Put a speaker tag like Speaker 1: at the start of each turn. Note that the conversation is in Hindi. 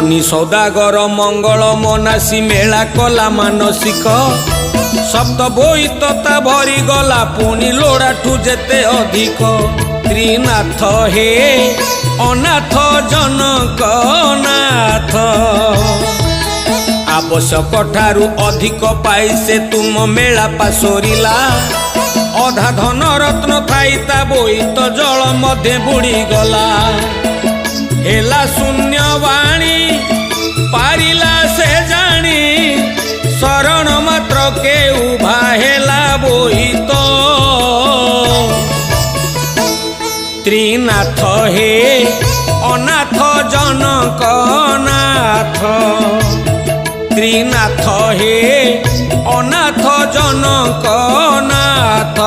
Speaker 1: धनी सौदागर मंगल मनासी मेला कला मानसिक सप्त बोईतता भरी गला पुणी लोड़ाठू जेते अधिक त्रिनाथ हे अनाथ जनक नाथ आवश्यक ठारू अधिक पाई से तुम मेला पासोरिला अधा धन रत्न थाईता बोईत जल मध्य बुड़ी गला हेला शून्यवाणी पारिला से जानी शरण मात्र के उभा हेला बोईत त्रिनाथ हे अनाथ जनक नाथ त्रिनाथ हे अनाथ जनक नाथ।